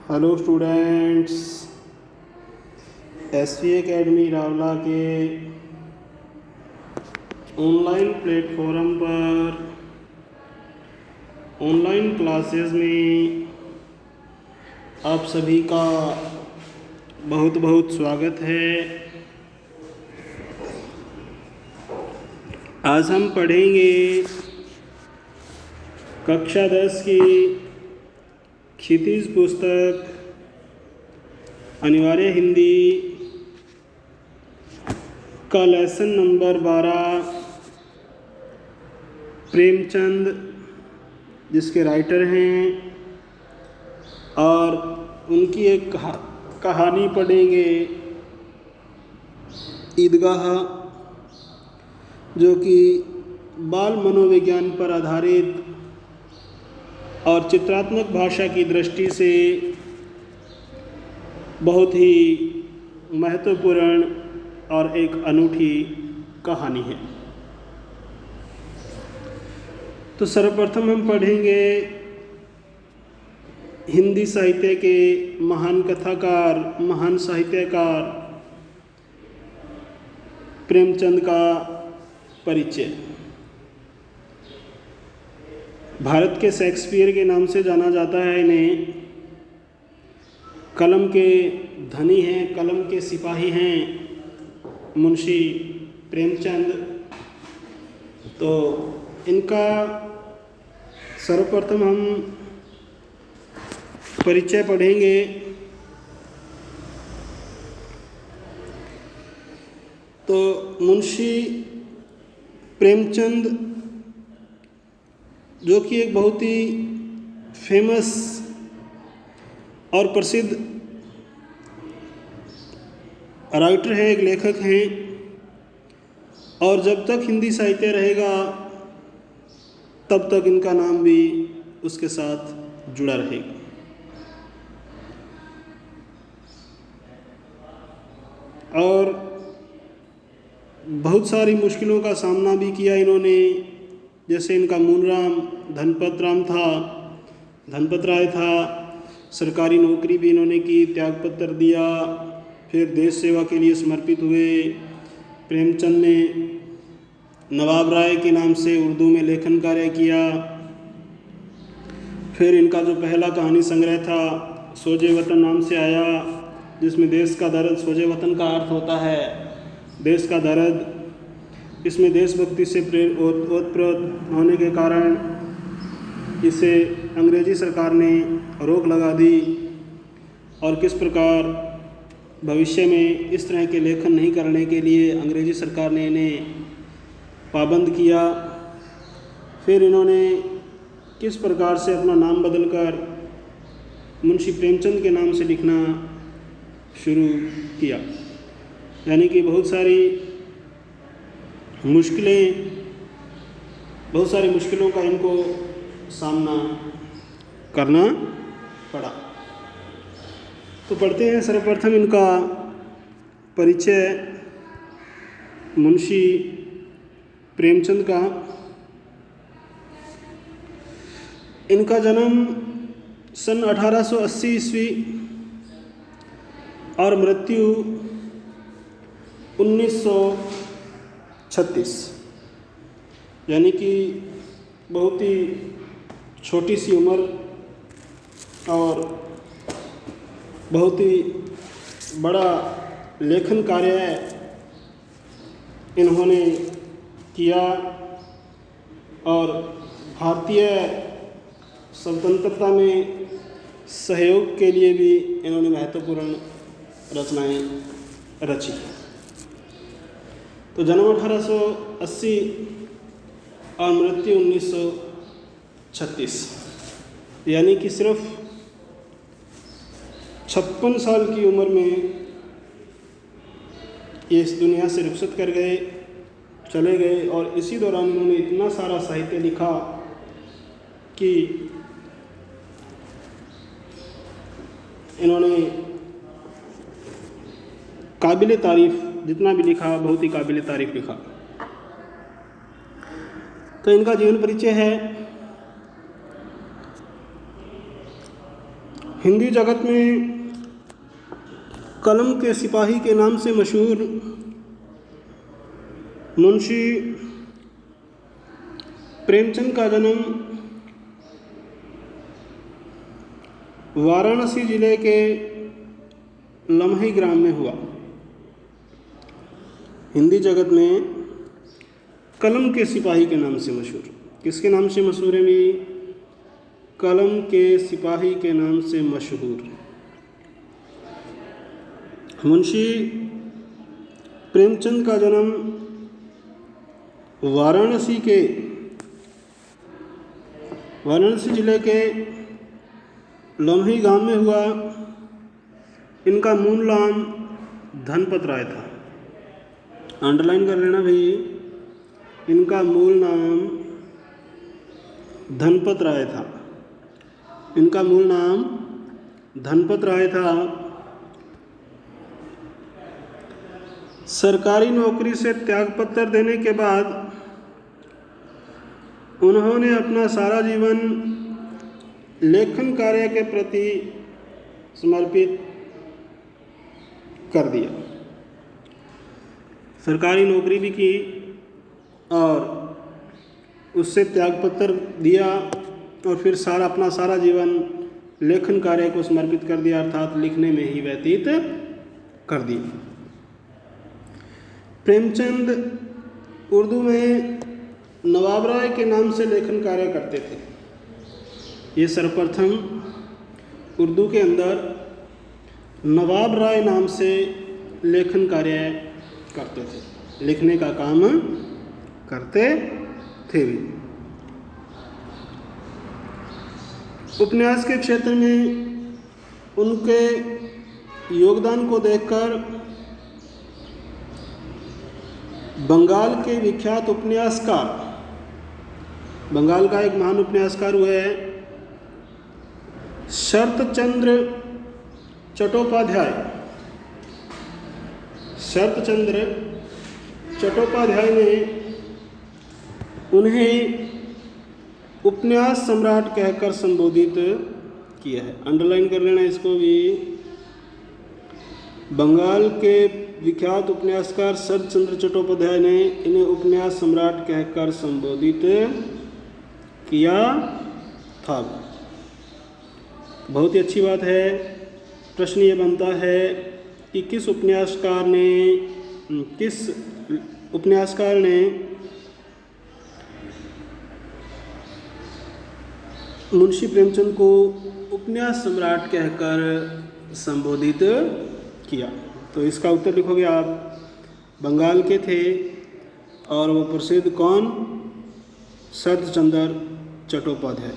Hello students, SV academy Rawla के online platform पर online classes में आप सभी का बहुत बहुत स्वागत है। आज हम पढ़ेंगे कक्षा 10 की क्षितिज पुस्तक अनिवार्य हिंदी का लेसन नंबर 12 प्रेमचंद, जिसके राइटर हैं, और उनकी एक कहानी पढ़ेंगे ईदगाह, जो कि बाल मनोविज्ञान पर आधारित और चित्रात्मक भाषा की दृष्टि से बहुत ही महत्वपूर्ण और एक अनूठी कहानी है। तो सर्वप्रथम हम पढ़ेंगे हिंदी साहित्य के महान कथाकार, महान साहित्यकार प्रेमचंद का परिचय। भारत के शेक्सपियर के नाम से जाना जाता है इन्हें। कलम के धनी हैं, कलम के सिपाही हैं मुंशी प्रेमचंद। तो इनका सर्वप्रथम हम परिचय पढ़ेंगे। तो मुंशी प्रेमचंद, जो कि एक बहुत ही फेमस और प्रसिद्ध राइटर हैं, एक लेखक हैं, और जब तक हिंदी साहित्य रहेगा तब तक इनका नाम भी उसके साथ जुड़ा रहेगा। और बहुत सारी मुश्किलों का सामना भी किया इन्होंने। जैसे इनका मूलनाम धनपत राय था। सरकारी नौकरी भी इन्होंने की, त्यागपत्र दिया, फिर देश सेवा के लिए समर्पित हुए। प्रेमचंद ने नवाब राय के नाम से उर्दू में लेखन कार्य किया। फिर इनका जो पहला कहानी संग्रह था सोजे वतन नाम से आया, जिसमें देश का दर्द, सोजे वतन का अर्थ होता है देश का दर्द। इसमें देशभक्ति से ओतप्रोत होने के कारण इसे अंग्रेज़ी सरकार ने रोक लगा दी, और किस प्रकार भविष्य में इस तरह के लेखन नहीं करने के लिए अंग्रेज़ी सरकार ने इन्हें पाबंद किया। फिर इन्होंने किस प्रकार से अपना नाम बदलकर मुंशी प्रेमचंद के नाम से लिखना शुरू किया। यानी कि बहुत सारी मुश्किलों का इनको सामना करना पड़ा। तो पढ़ते हैं सर्वप्रथम इनका परिचय मुंशी प्रेमचंद का। इनका जन्म सन 1880 ईस्वी और मृत्यु 1936, यानी कि बहुत ही छोटी सी उम्र और बहुत ही बड़ा लेखन कार्य इन्होंने किया, और भारतीय स्वतंत्रता में सहयोग के लिए भी इन्होंने महत्वपूर्ण रचनाएं रची। तो जन्म 1880 और मृत्यु 1936, यानी कि सिर्फ 56 साल की उम्र में ये इस दुनिया से रुखसत कर गए, चले गए। और इसी दौरान इन्होंने इतना सारा साहित्य लिखा कि इन्होंने काबिल तारीफ़ जितना भी लिखा, बहुत ही काबिल तारीफ़ लिखा। तो इनका जीवन परिचय है। हिंदी जगत में कलम के सिपाही के नाम से मशहूर मुंशी प्रेमचंद का जन्म वाराणसी जिले के लम्ही ग्राम में हुआ। हिंदी जगत में कलम के सिपाही के नाम से मशहूर, किसके नाम से मशहूर है भी? कलम के सिपाही के नाम से मशहूर मुंशी प्रेमचंद का जन्म वाराणसी जिले के लम्ही गांव में हुआ। इनका मूल नाम धनपत राय था। अंडरलाइन कर लेना भाई, इनका मूल नाम धनपत राय था। इनका मूल नाम धनपत राय था। सरकारी नौकरी से त्यागपत्र देने के बाद उन्होंने अपना सारा जीवन लेखन कार्य के प्रति समर्पित कर दिया। सरकारी नौकरी भी की और उससे त्यागपत्र दिया और फिर अपना सारा जीवन लेखन कार्य को समर्पित कर दिया, अर्थात लिखने में ही व्यतीत कर दिया। प्रेमचंद उर्दू में नवाब राय के नाम से लेखन कार्य करते थे। ये सर्वप्रथम उर्दू के अंदर नवाब राय नाम से लेखन कार्य करते थे, लिखने का काम करते थे भी। उपन्यास के क्षेत्र में उनके योगदान को देखकर बंगाल के विख्यात उपन्यासकार, बंगाल का एक महान उपन्यासकार हुए शरतचंद्र चट्टोपाध्याय, शरतचंद्र चट्टोपाध्याय ने उन्हें उपन्यास सम्राट कहकर संबोधित किया है। अंडरलाइन कर लेना इसको भी। बंगाल के विख्यात उपन्यासकार शरतचंद्र चट्टोपाध्याय ने इन्हें उपन्यास सम्राट कहकर संबोधित किया था। बहुत ही अच्छी बात है। प्रश्न ये बनता है कि किस उपन्यासकार ने मुंशी प्रेमचंद को उपन्यास सम्राट कहकर संबोधित किया। तो इसका उत्तर लिखोगे आप, बंगाल के थे और वो प्रसिद्ध कौन? शरतचंद्र चट्टोपाध्याय।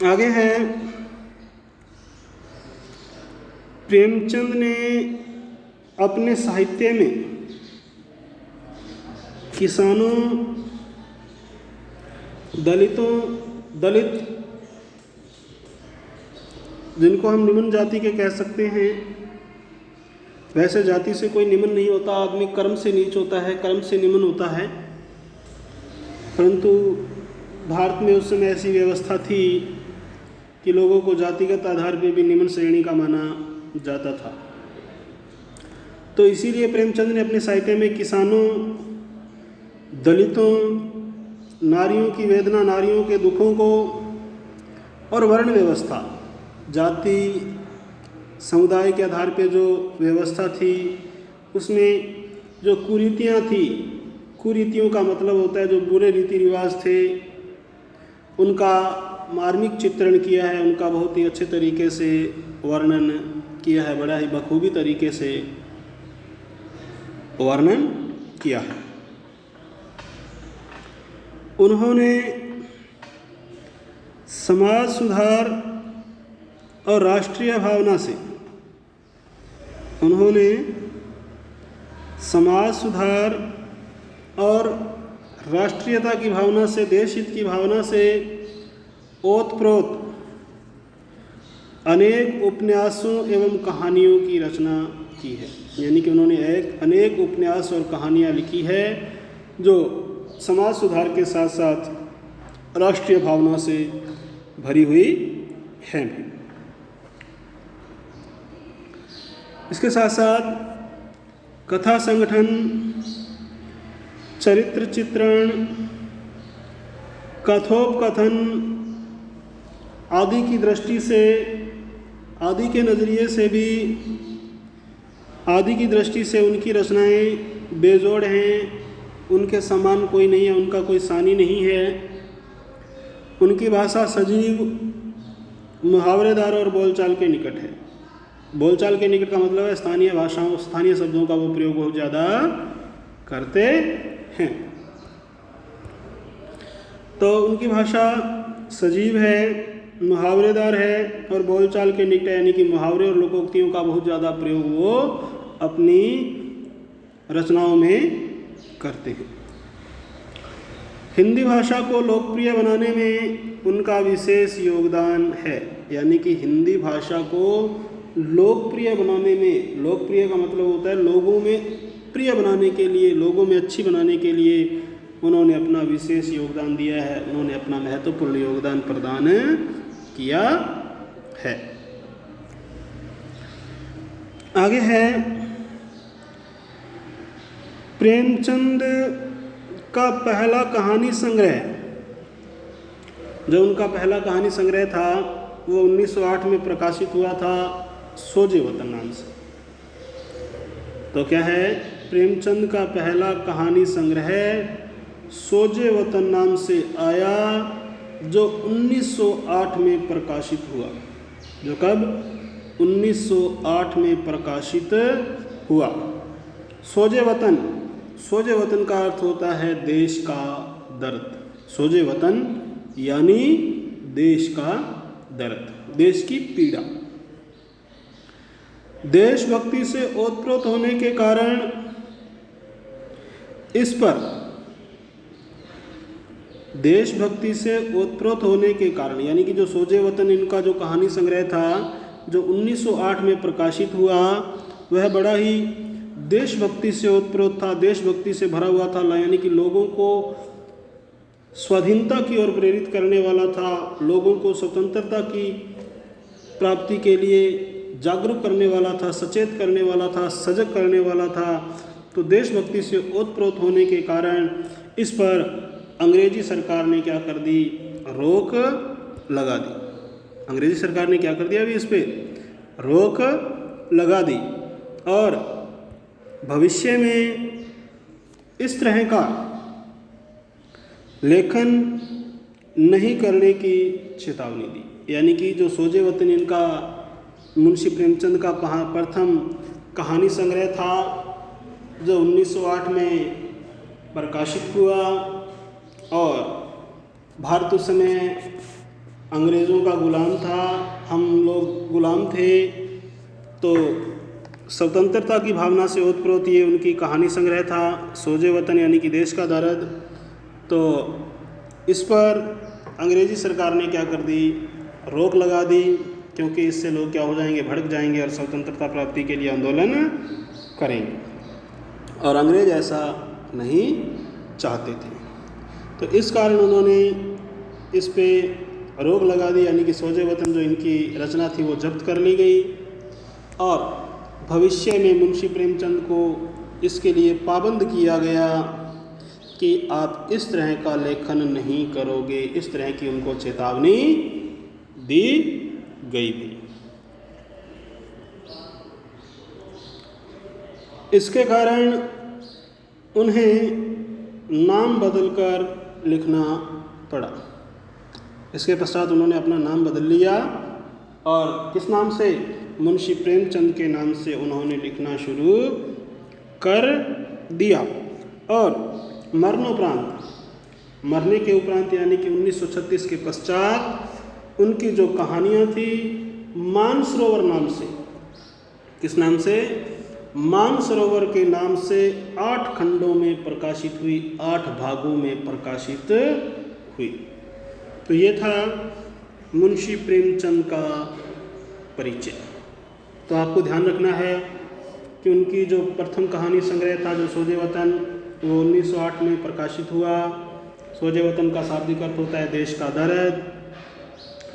आगे है, प्रेमचंद ने अपने साहित्य में किसानों, दलित जिनको हम निम्न जाति के कह सकते हैं, वैसे जाति से कोई निम्न नहीं होता, आदमी कर्म से नीच होता है, कर्म से निम्न होता है। परंतु भारत में उस समय ऐसी व्यवस्था थी कि लोगों को जातिगत आधार पर भी निम्न श्रेणी का माना जाता था। तो इसीलिए प्रेमचंद ने अपने साहित्य में किसानों, दलितों, नारियों की वेदना, नारियों के दुखों को और वर्ण व्यवस्था, जाति समुदाय के आधार पे जो व्यवस्था थी उसमें जो कुरीतियाँ थी, कुरीतियों का मतलब होता है जो बुरे रीति रिवाज थे, उनका मार्मिक चित्रण किया है, उनका बहुत ही अच्छे तरीके से वर्णन किया है, बड़ा ही बखूबी तरीके से वर्णन किया है। उन्होंने समाज सुधार और राष्ट्रीय भावना से, उन्होंने समाज सुधार और राष्ट्रीयता की भावना से, देश हित की भावना से ओतप्रोत अनेक उपन्यासों एवं कहानियों की रचना की है। यानी कि उन्होंने अनेक उपन्यास और कहानियाँ लिखी है जो समाज सुधार के साथ साथ राष्ट्रीय भावना से भरी हुई है। इसके साथ साथ कथा संगठन, चरित्र चित्रण, कथोपकथन आदि की दृष्टि से, आदि के नज़रिए से भी, आदि की दृष्टि से उनकी रचनाएं बेजोड़ हैं। उनके समान कोई नहीं है, उनका कोई सानी नहीं है। उनकी भाषा सजीव, मुहावरेदार और बोलचाल के निकट है। बोलचाल के निकट का मतलब है स्थानीय भाषाओं, स्थानीय शब्दों का वो प्रयोग बहुत ज़्यादा करते हैं। तो उनकी भाषा सजीव है, मुहावरेदार है और बोलचाल के निकट है, यानी कि मुहावरे और लोकोक्तियों का बहुत ज़्यादा प्रयोग वो अपनी रचनाओं में करते हैं। हिंदी भाषा को लोकप्रिय बनाने में उनका विशेष योगदान है, यानी कि हिंदी भाषा को लोकप्रिय बनाने में, लोकप्रिय का मतलब होता है लोगों में प्रिय बनाने के लिए, लोगों में अच्छी बनाने के लिए उन्होंने अपना विशेष योगदान दिया है, उन्होंने अपना महत्वपूर्ण योगदान प्रदान किया है। आगे है प्रेमचंद का पहला कहानी संग्रह। जो उनका पहला कहानी संग्रह था वो 1908 में प्रकाशित हुआ था, सोजे वतन नाम से। तो क्या है, प्रेमचंद का पहला कहानी संग्रह सोजे वतन नाम से आया, जो 1908 में प्रकाशित हुआ। जो कब? 1908 में प्रकाशित हुआ। सोजे वतन, सोजे वतन का अर्थ होता है देश का दर्द। सोजे वतन यानी देश का दर्द, देश की पीड़ा। देशभक्ति से ओतप्रोत होने के कारण इस पर, देशभक्ति से ओतप्रोत होने के कारण, यानी कि जो सोजे वतन इनका जो कहानी संग्रह था जो 1908 में प्रकाशित हुआ, वह बड़ा ही देशभक्ति से ओतप्रोत था, देशभक्ति से भरा हुआ था, यानी कि लोगों को स्वाधीनता की ओर प्रेरित करने वाला था, लोगों को स्वतंत्रता की प्राप्ति के लिए जागरूक करने वाला था, सचेत करने वाला था, सजग करने वाला था। तो देशभक्ति से ओतप्रोत होने के कारण इस पर अंग्रेजी सरकार ने क्या कर दी, रोक लगा दी। अंग्रेजी सरकार ने क्या कर दिया, अभी इस पर रोक लगा दी और भविष्य में इस तरह का लेखन नहीं करने की चेतावनी दी। यानी कि जो सोजे वतन इनका मुंशी प्रेमचंद का प्रथम कहानी संग्रह था जो 1908 में प्रकाशित हुआ, और भारत उस समय अंग्रेज़ों का गुलाम था, हम लोग गुलाम थे, तो स्वतंत्रता की भावना से ओतप्रोत ये उनकी कहानी संग्रह था सोजे वतन यानी कि देश का दर्द। तो इस पर अंग्रेज़ी सरकार ने क्या कर दी, रोक लगा दी, क्योंकि इससे लोग क्या हो जाएंगे, भड़क जाएंगे और स्वतंत्रता प्राप्ति के लिए आंदोलन करेंगे, और अंग्रेज़ ऐसा नहीं चाहते थे। तो इस कारण उन्होंने इस पे रोक लगा दी, यानी कि सोजे वतन जो इनकी रचना थी वो जब्त कर ली गई, और भविष्य में मुंशी प्रेमचंद को इसके लिए पाबंद किया गया कि आप इस तरह का लेखन नहीं करोगे, इस तरह की उनको चेतावनी दी गई थी। इसके कारण उन्हें नाम बदलकर लिखना पड़ा। इसके पश्चात उन्होंने अपना नाम बदल लिया और किस नाम से, मुंशी प्रेमचंद के नाम से उन्होंने लिखना शुरू कर दिया। और मरणोपरांत, मरने के उपरांत यानी कि 1936 के पश्चात उनकी जो कहानियाँ थी मानसरोवर नाम से, किस नाम से, मानसरोवर के नाम से 8 खंडों में प्रकाशित हुई, 8 भागों में प्रकाशित हुई। तो ये था मुंशी प्रेमचंद का परिचय। तो आपको ध्यान रखना है कि उनकी जो प्रथम कहानी संग्रह था जो सोजे वतन वो 1908 में प्रकाशित हुआ। सोजे वतन का शाब्दिक अर्थ होता है देश का दर्द।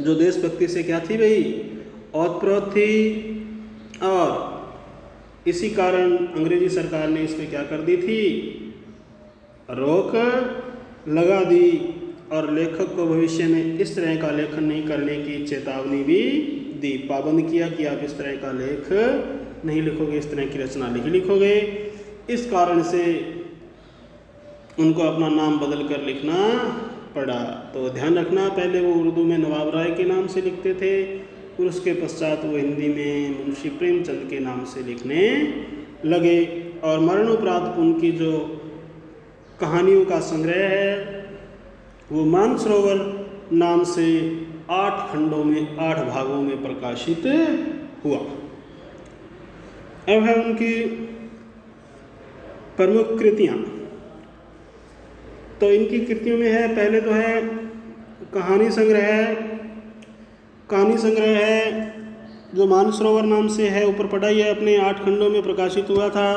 जो देशभक्ति से क्या थी भाई, ओतप्रोत थी, और इसी कारण अंग्रेजी सरकार ने इस पर क्या कर दी थी, रोक लगा दी, और लेखक को भविष्य में इस तरह का लेखन नहीं करने की चेतावनी भी दी, पाबंद किया कि आप इस तरह का लेख नहीं लिखोगे, इस तरह की रचना नहीं लिखोगे। इस कारण से उनको अपना नाम बदल कर लिखना पड़ा। तो ध्यान रखना, पहले वो उर्दू में नवाब राय के नाम से लिखते थे, और उसके पश्चात वो हिंदी में मुंशी प्रेमचंद के नाम से लिखने लगे। और मरणोपरांत उनकी जो कहानियों का संग्रह है वो मानसरोवर नाम से 8 खंडों में 8 भागों में प्रकाशित हुआ। अब है उनकी प्रमुख कृतियाँ। तो इनकी कृतियों में है, पहले तो है कहानी संग्रह। कहानी संग्रह है जो मानसरोवर नाम से है, ऊपर पढ़ा ही है, अपने 8 खंडों में प्रकाशित हुआ था।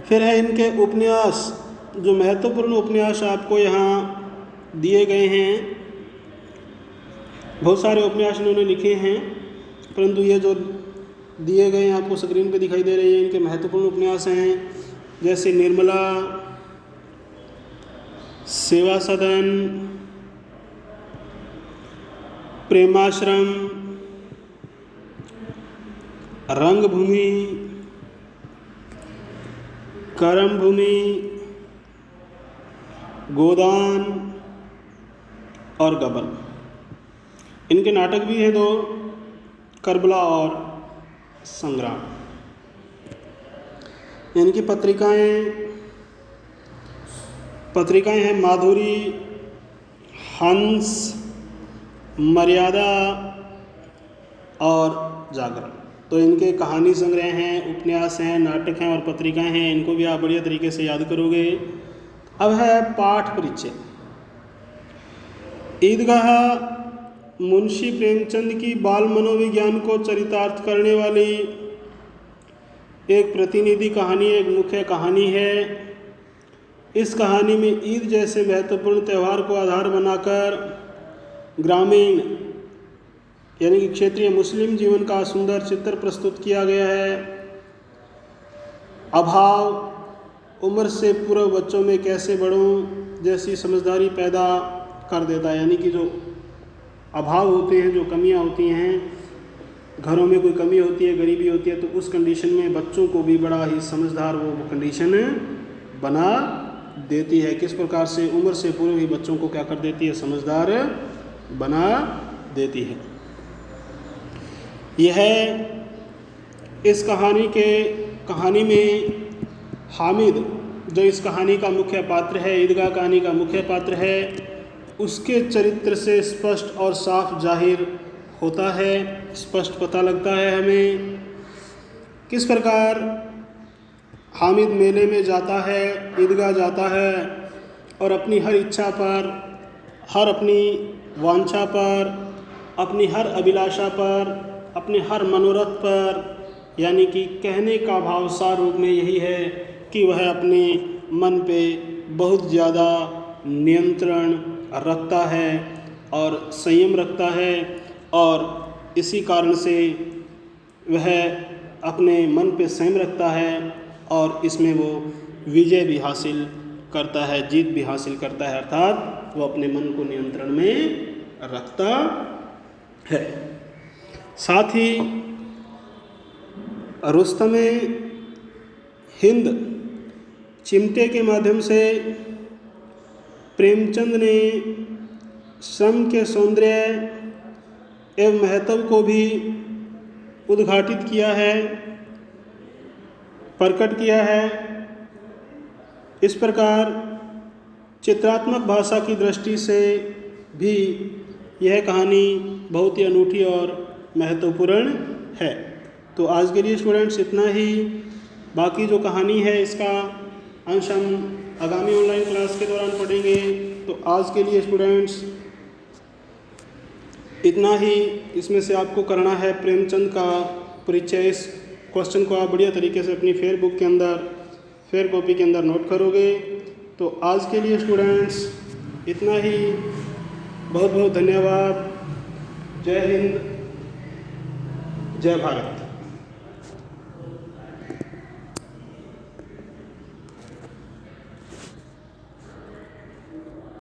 फिर है इनके उपन्यास, जो महत्वपूर्ण उपन्यास आपको यहाँ दिए गए हैं। बहुत सारे उपन्यास इन्होंने लिखे हैं, परंतु ये जो दिए गए हैं आपको स्क्रीन पे दिखाई दे रही है, इनके महत्वपूर्ण उपन्यास हैं, जैसे निर्मला, सेवा सदन, प्रेमाश्रम, रंगभूमि, कर्मभूमि, गोदान और गबन। इनके नाटक भी हैं 2, करबला और संग्राम। इनकी पत्रिकाएं हैं माधुरी, हंस, मर्यादा और जागरण। तो इनके कहानी संग्रह हैं, उपन्यास हैं, नाटक हैं और पत्रिकाएं हैं। इनको भी आप बढ़िया तरीके से याद करोगे। अब है पाठ परिचय। ईदगाह मुंशी प्रेमचंद की बाल मनोविज्ञान को चरितार्थ करने वाली एक प्रतिनिधि कहानी, एक मुख्य कहानी है। इस कहानी में ईद जैसे महत्वपूर्ण त्यौहार को आधार बनाकर ग्रामीण यानी कि क्षेत्रीय मुस्लिम जीवन का सुंदर चित्र प्रस्तुत किया गया है। अभाव, उम्र से पूर्व बच्चों में कैसे बढ़ूं जैसी समझदारी पैदा कर देता है। यानी कि जो अभाव होते हैं, जो कमियां होती हैं, घरों में कोई कमी होती है, गरीबी होती है, तो उस कंडीशन में बच्चों को भी बड़ा ही समझदार वो कंडीशन बना देती है। किस प्रकार से उम्र से पूर्व ही बच्चों को क्या कर देती है, समझदार बना देती है। यह इस कहानी में हामिद, जो इस कहानी का मुख्य पात्र है, ईदगाह कहानी का मुख्य पात्र है, उसके चरित्र से स्पष्ट और साफ जाहिर होता है, स्पष्ट पता लगता है हमें। किस प्रकार हामिद मेले में जाता है, ईदगाह जाता है और अपनी हर इच्छा पर, हर अपनी वांछा पर, अपनी हर अभिलाषा पर, अपने हर मनोरथ पर, यानी कि कहने का भाव सार रूप में यही है कि वह अपने मन पे बहुत ज़्यादा नियंत्रण रखता है और संयम रखता है, और इसी कारण से वह अपने मन पे संयम रखता है और इसमें वो विजय भी हासिल करता है, जीत भी हासिल करता है, अर्थात वो अपने मन को नियंत्रण में रखता है। साथ ही रुस्तमे हिंद चिमटे के माध्यम से प्रेमचंद ने श्रम के सौंदर्य एवं महत्व को भी उद्घाटित किया है, प्रकट किया है। इस प्रकार चित्रात्मक भाषा की दृष्टि से भी यह कहानी बहुत ही अनूठी और महत्वपूर्ण है। तो आज के लिए स्टूडेंट्स इतना ही। बाकी जो कहानी है इसका अंश हम आगामी ऑनलाइन क्लास के दौरान पढ़ेंगे। तो आज के लिए स्टूडेंट्स इतना ही। इसमें से आपको करना है प्रेमचंद का परिचय। इस क्वेश्चन को आप बढ़िया तरीके से अपनी फेयर बुक के अंदर फिर कॉपी के अंदर नोट करोगे। तो आज के लिए स्टूडेंट्स इतना ही। बहुत बहुत धन्यवाद। जय हिंद, जय भारत।